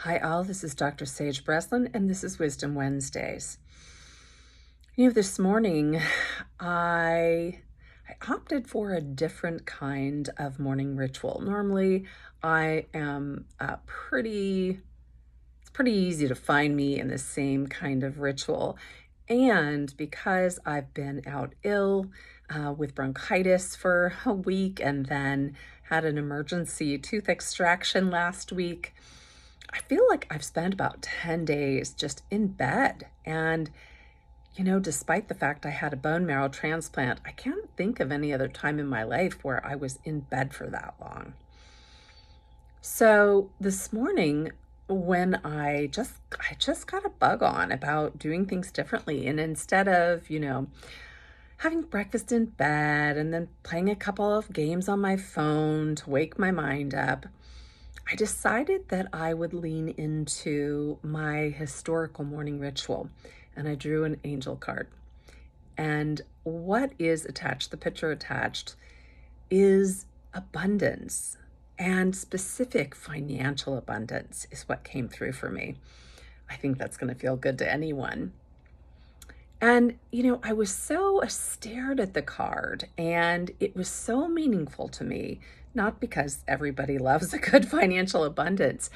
Hi all, this is Dr. Sage Breslin, and this is Wisdom Wednesdays. This morning I opted for a different kind of morning ritual. Normally I am it's pretty easy to find me in the same kind of ritual. And because I've been out ill with bronchitis for a week and then had an emergency tooth extraction last week, I feel like I've spent about 10 days just in bed. And, despite the fact I had a bone marrow transplant, I can't think of any other time in my life where I was in bed for that long. So this morning, when I just got a bug on about doing things differently. And instead of, having breakfast in bed and then playing a couple of games on my phone to wake my mind up, I decided that I would lean into my historical morning ritual, and I drew an angel card. And what is attached, the picture attached, is abundance, and specific financial abundance is what came through for me. I think that's going to feel good to anyone. And, I was so stared at the card, and it was so meaningful to me, not because everybody loves a good financial abundance,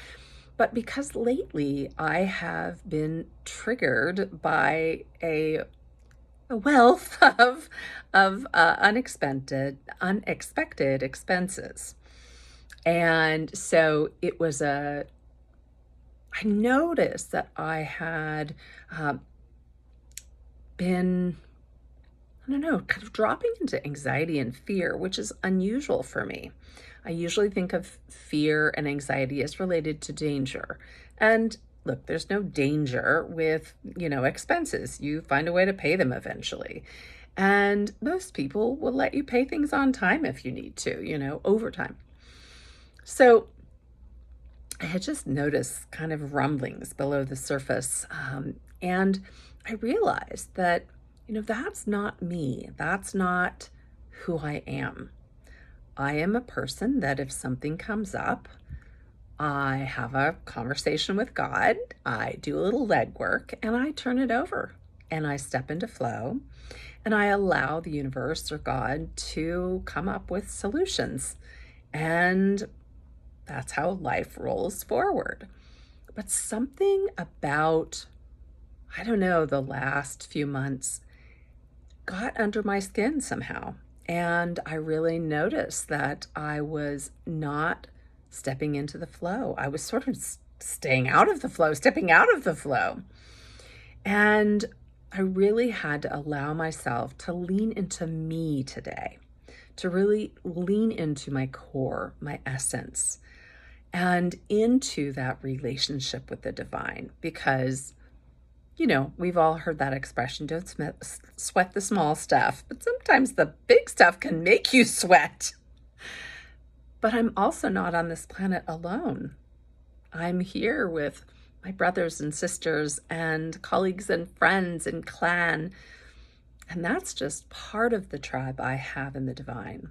but because lately I have been triggered by a wealth of unexpected expenses. And so I noticed that I had been, kind of dropping into anxiety and fear, which is unusual for me. I usually think of fear and anxiety as related to danger. And look, there's no danger with, expenses. You find a way to pay them eventually. And most people will let you pay things on time if you need to, over time. So I had just noticed kind of rumblings below the surface. And I realized that, that's not me. That's not who I am. I am a person that if something comes up, I have a conversation with God, I do a little legwork, and I turn it over. And I step into flow, and I allow the universe or God to come up with solutions. And that's how life rolls forward. But something about, the last few months got under my skin somehow. And I really noticed that I was not stepping into the flow. I was sort of staying out of the flow, stepping out of the flow. And I really had to allow myself to lean into me today, to really lean into my core, my essence, and into that relationship with the divine. Because we've all heard that expression, don't sweat the small stuff, but sometimes the big stuff can make you sweat. But I'm also not on this planet alone. I'm here with my brothers and sisters and colleagues and friends and clan. And that's just part of the tribe I have in the divine.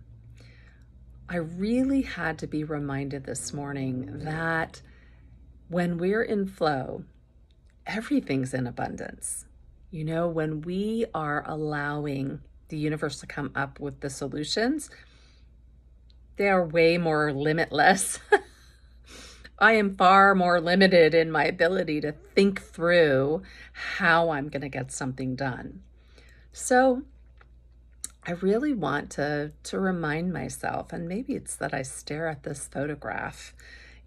I really had to be reminded this morning that when we're in flow, everything's in abundance. When we are allowing the universe to come up with the solutions, they are way more limitless. I am far more limited in my ability to think through how I'm going to get something done. So I really want to remind myself, and maybe it's that I stare at this photograph,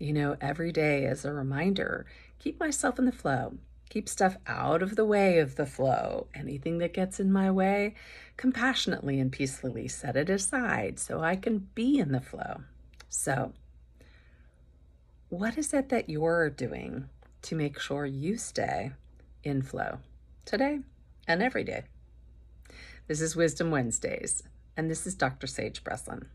every day as a reminder, keep myself in the flow. Keep stuff out of the way of the flow. Anything that gets in my way, compassionately and peacefully set it aside so I can be in the flow. So, what is it that you're doing to make sure you stay in flow today and every day? This is Wisdom Wednesdays, and this is Dr. Sage Breslin.